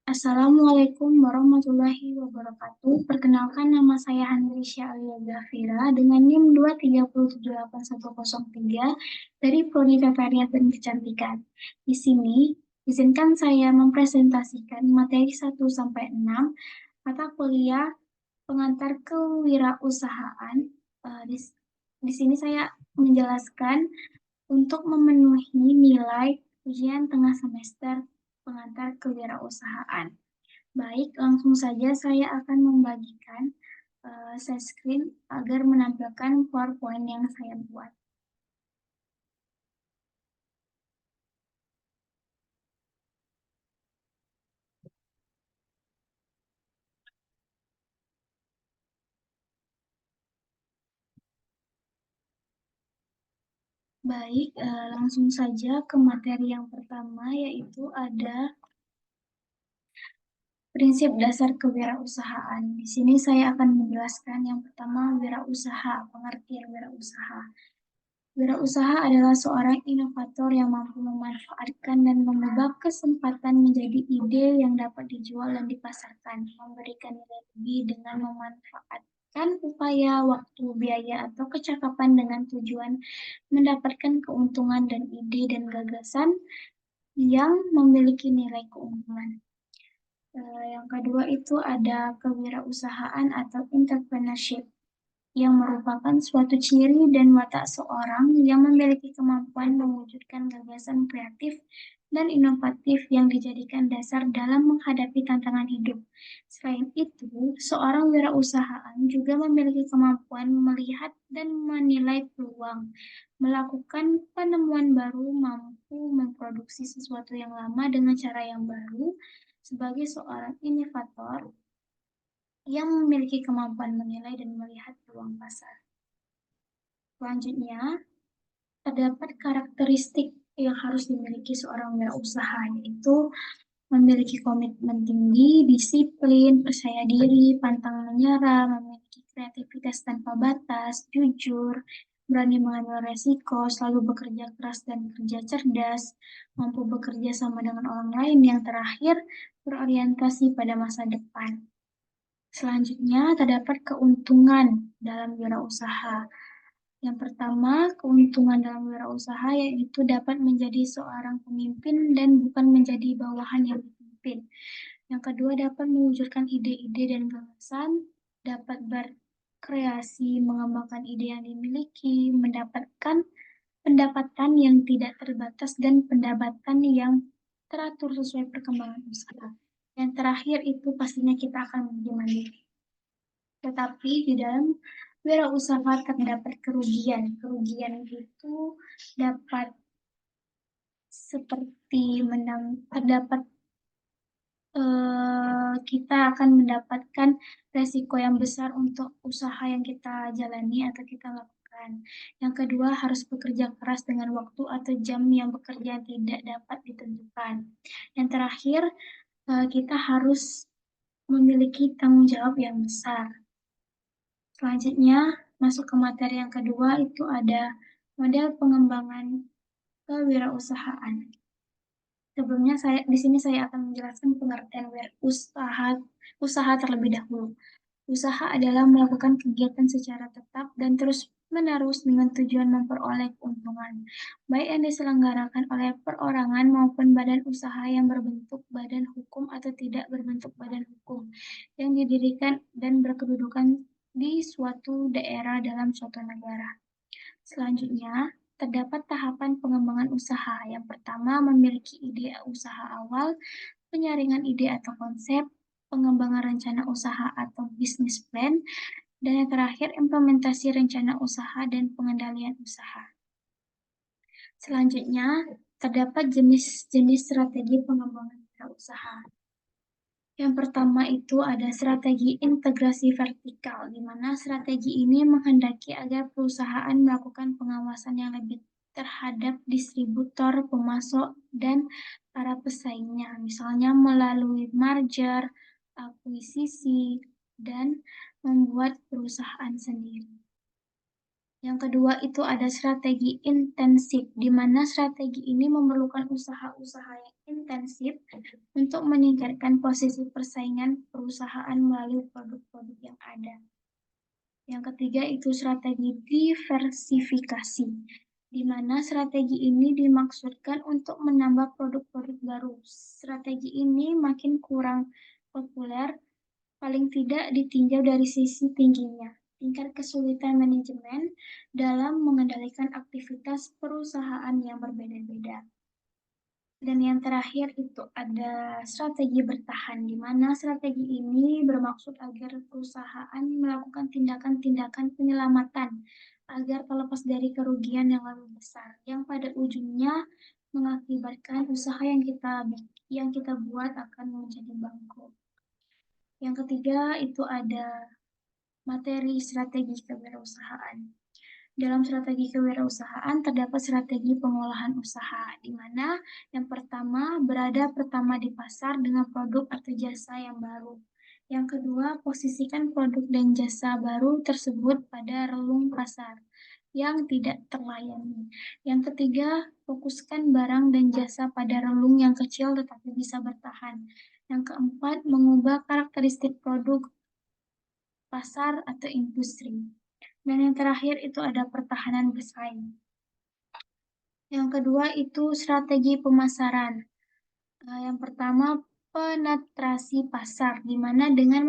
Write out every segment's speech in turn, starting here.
Assalamualaikum warahmatullahi wabarakatuh. Perkenalkan nama saya Handrisya Alia Zafira dengan NIM 230781103 dari Prodi Veterinary dan Kecantikan. Di sini, izinkan saya mempresentasikan materi 1 sampai 6 mata kuliah pengantar kewirausahaan. Di sini saya menjelaskan untuk memenuhi nilai ujian tengah semester pengantar kewirausahaan. Baik, langsung saja saya akan membagikan share screen agar menampilkan PowerPoint yang saya buat. Baik, langsung saja ke materi yang pertama, yaitu ada prinsip dasar kewirausahaan. Di sini saya akan menjelaskan yang pertama, wirausaha, pengertian wirausaha. Wirausaha adalah seorang inovator yang mampu memanfaatkan dan mengubah kesempatan menjadi ide yang dapat dijual dan dipasarkan, memberikan nilai lebih dengan memanfaatkan upaya, waktu, biaya, atau kecakapan dengan tujuan mendapatkan keuntungan dan ide dan gagasan yang memiliki nilai keuntungan. Yang kedua itu ada kewirausahaan atau entrepreneurship yang merupakan suatu ciri dan watak seorang yang memiliki kemampuan mewujudkan gagasan kreatif dan inovatif yang dijadikan dasar dalam menghadapi tantangan hidup. Selain itu, seorang wirausahaan juga memiliki kemampuan melihat dan menilai peluang, melakukan penemuan baru, mampu memproduksi sesuatu yang lama dengan cara yang baru. Sebagai seorang inovator, yang memiliki kemampuan menilai dan melihat peluang pasar. Selanjutnya, terdapat karakteristik yang harus dimiliki seorang wirausaha, yaitu memiliki komitmen tinggi, disiplin, percaya diri, pantang menyerah, memiliki kreativitas tanpa batas, jujur, berani mengambil resiko, selalu bekerja keras dan kerja cerdas, mampu bekerja sama dengan orang lain, yang terakhir berorientasi pada masa depan. Selanjutnya, terdapat keuntungan dalam wirausaha. Yang pertama, keuntungan dalam wirausaha yaitu dapat menjadi seorang pemimpin dan bukan menjadi bawahan yang dipimpin. Yang kedua, dapat mewujudkan ide-ide dan gagasan, dapat berkreasi, mengembangkan ide yang dimiliki, mendapatkan pendapatan yang tidak terbatas dan pendapatan yang teratur sesuai perkembangan usaha. Yang terakhir itu pastinya kita akan menjadi mandiri. Tetapi di dalam wirausaha terdapat kerugian. Kerugian itu dapat seperti terdapat kita akan mendapatkan resiko yang besar untuk usaha yang kita jalani atau kita lakukan. Yang kedua, harus bekerja keras dengan waktu atau jam yang bekerja tidak dapat ditentukan. Yang terakhir, kita harus memiliki tanggung jawab yang besar. Selanjutnya, masuk ke materi yang kedua, itu ada model pengembangan kewirausahaan. Sebelumnya di sini saya akan menjelaskan pengertian usaha terlebih dahulu. Usaha adalah melakukan kegiatan secara tetap dan terus-menerus dengan tujuan memperoleh keuntungan, baik yang diselenggarakan oleh perorangan maupun badan usaha yang berbentuk badan hukum atau tidak berbentuk badan hukum, yang didirikan dan berkedudukan di suatu daerah dalam suatu negara. Selanjutnya, terdapat tahapan pengembangan usaha. Yang pertama, memiliki ide usaha awal, penyaringan ide atau konsep, pengembangan rencana usaha atau business plan, dan yang terakhir, implementasi rencana usaha dan pengendalian usaha. Selanjutnya, terdapat jenis-jenis strategi pengembangan usaha. Yang pertama itu ada strategi integrasi vertikal, di mana strategi ini menghendaki agar perusahaan melakukan pengawasan yang lebih terhadap distributor, pemasok, dan para pesaingnya, misalnya melalui merger, akuisisi, dan membuat perusahaan sendiri. Yang kedua itu ada strategi intensif, di mana strategi ini memerlukan usaha-usaha yang intensif untuk meningkatkan posisi persaingan perusahaan melalui produk-produk yang ada. Yang ketiga itu strategi diversifikasi, di mana strategi ini dimaksudkan untuk menambah produk-produk baru. Strategi ini makin kurang populer, paling tidak ditinjau dari sisi tingginya tingkat kesulitan manajemen dalam mengendalikan aktivitas perusahaan yang berbeda-beda. Dan yang terakhir itu ada strategi bertahan, di mana strategi ini bermaksud agar perusahaan melakukan tindakan-tindakan penyelamatan agar terlepas dari kerugian yang lebih besar, yang pada ujungnya mengakibatkan usaha yang kita buat akan menjadi bangkrut. Yang ketiga itu ada materi strategi kewirausahaan. Dalam strategi kewirausahaan terdapat strategi pengolahan usaha, di mana yang pertama berada pertama di pasar dengan produk atau jasa yang baru. Yang kedua, posisikan produk dan jasa baru tersebut pada relung pasar yang tidak terlayani. Yang ketiga, fokuskan barang dan jasa pada relung yang kecil tetapi bisa bertahan. Yang keempat, mengubah karakteristik produk, pasar, atau industri. Dan yang terakhir itu ada pertahanan bersaing. Yang kedua itu strategi pemasaran. Yang pertama penetrasi pasar, di mana dengan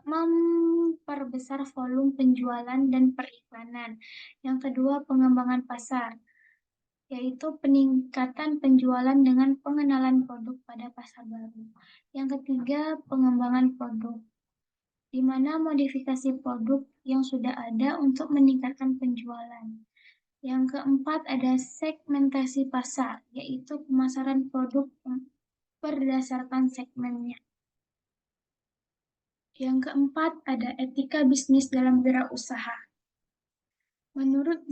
memperbesar volume penjualan dan periklanan. Yang kedua pengembangan pasar, yaitu peningkatan penjualan dengan pengenalan produk pada pasar baru. Yang ketiga pengembangan produk, di mana modifikasi produk yang sudah ada untuk meningkatkan penjualan. Yang keempat ada segmentasi pasar, yaitu pemasaran produk berdasarkan segmennya. Yang keempat ada etika bisnis dalam wirausaha. Menurut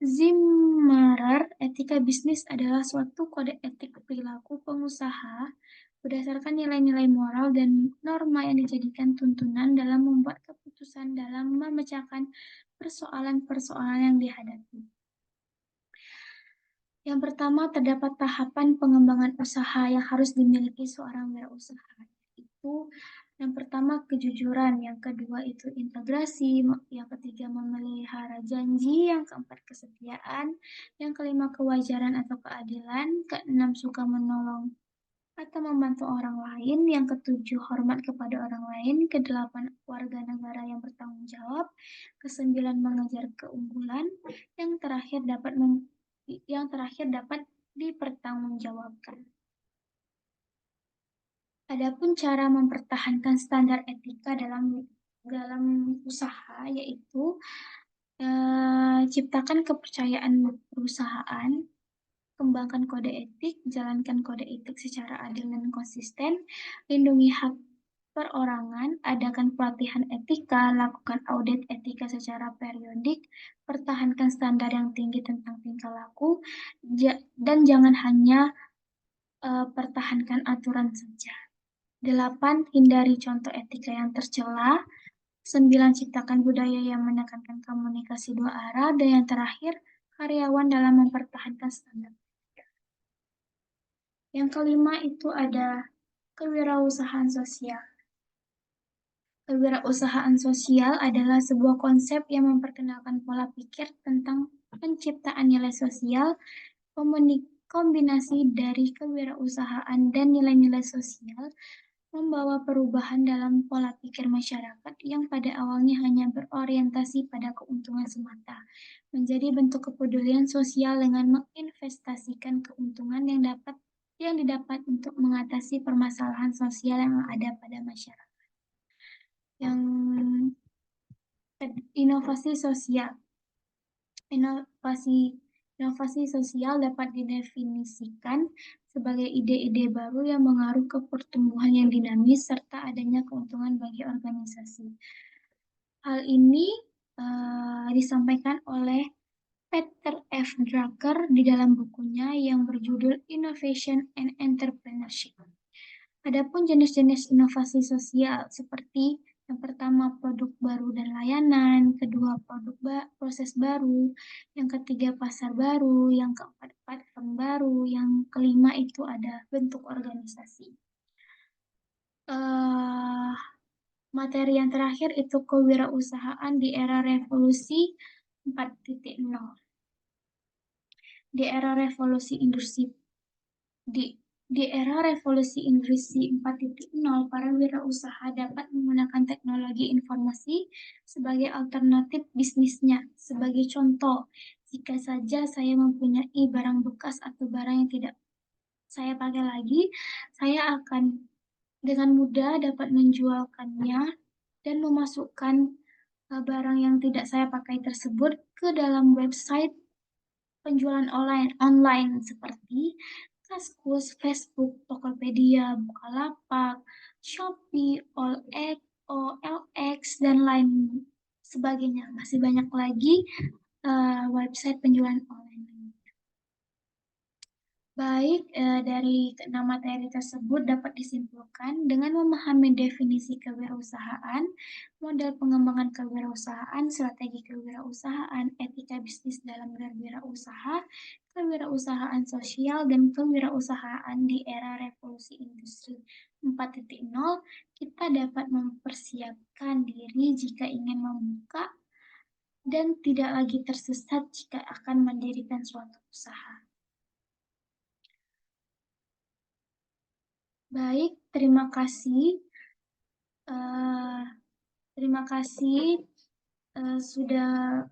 Zimmerer, etika bisnis adalah suatu kode etik perilaku pengusaha berdasarkan nilai-nilai moral dan norma yang dijadikan tuntunan dalam membuat keputusan dalam memecahkan persoalan-persoalan yang dihadapi. Yang pertama, terdapat tahapan pengembangan usaha yang harus dimiliki seorang wirausaha. Itu yang pertama kejujuran, yang kedua itu integrasi, yang ketiga memelihara janji, yang keempat kesetiaan, yang kelima kewajaran atau keadilan, keenam suka menolong atau membantu orang lain, yang ketujuh hormat kepada orang lain, kedelapan warga negara yang bertanggung jawab, kesembilan mengejar keunggulan, yang terakhir dapat dipertanggungjawabkan. Adapun cara mempertahankan standar etika dalam usaha yaitu ciptakan kepercayaan perusahaan, kembangkan kode etik, jalankan kode etik secara adil dan konsisten, lindungi hak perorangan, adakan pelatihan etika, lakukan audit etika secara periodik, pertahankan standar yang tinggi tentang tingkah laku, dan jangan hanya pertahankan aturan saja. 8. Hindari contoh etika yang tercela. 9. Ciptakan budaya yang menekankan komunikasi dua arah. Dan yang terakhir, karyawan dalam mempertahankan standar. Yang kelima itu ada kewirausahaan sosial. Kewirausahaan sosial adalah sebuah konsep yang memperkenalkan pola pikir tentang penciptaan nilai sosial, kombinasi dari kewirausahaan dan nilai-nilai sosial, membawa perubahan dalam pola pikir masyarakat yang pada awalnya hanya berorientasi pada keuntungan semata, menjadi bentuk kepedulian sosial dengan menginvestasikan keuntungan yang didapat untuk mengatasi permasalahan sosial yang ada pada masyarakat. Yang inovasi sosial. Inovasi sosial dapat didefinisikan sebagai ide-ide baru yang mengaruh ke pertumbuhan yang dinamis serta adanya keuntungan bagi organisasi. Hal ini disampaikan oleh Peter F. Drucker di dalam bukunya yang berjudul Innovation and Entrepreneurship. Adapun jenis-jenis inovasi sosial seperti Yang pertama produk baru dan layanan, kedua proses baru, yang ketiga pasar baru, yang keempat platform baru, yang kelima itu ada bentuk organisasi. Eh, Materi yang terakhir itu kewirausahaan di era revolusi 4.0. Di era revolusi industri di di era revolusi industri 4.0, para wirausaha dapat menggunakan teknologi informasi sebagai alternatif bisnisnya. Sebagai contoh, jika saja saya mempunyai barang bekas atau barang yang tidak saya pakai lagi, saya akan dengan mudah dapat menjualkannya dan memasukkan barang yang tidak saya pakai tersebut ke dalam website penjualan online seperti Kaskus, Facebook, Tokopedia, Bukalapak, Shopee, OLX, dan lain sebagainya. Masih banyak lagi website penjualan online. Baik, dari keenam materi tersebut dapat disimpulkan dengan memahami definisi kewirausahaan, model pengembangan kewirausahaan, strategi kewirausahaan, etika bisnis dalam berwirausaha, kewirausahaan sosial, dan kewirausahaan di era revolusi industri 4.0, kita dapat mempersiapkan diri jika ingin membuka dan tidak lagi tersesat jika akan mendirikan suatu usaha. Baik, terima kasih. Eh, Terima kasih sudah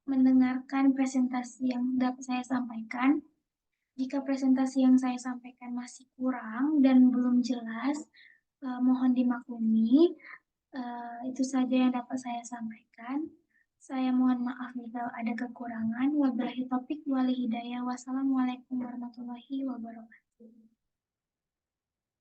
mendengarkan presentasi yang dapat saya sampaikan. Jika presentasi yang saya sampaikan masih kurang dan belum jelas, mohon dimaklumi. Itu saja yang dapat saya sampaikan. Saya mohon maaf jika ada kekurangan. Wabillahi taufiq wal hidayah. Wassalamualaikum warahmatullahi wabarakatuh.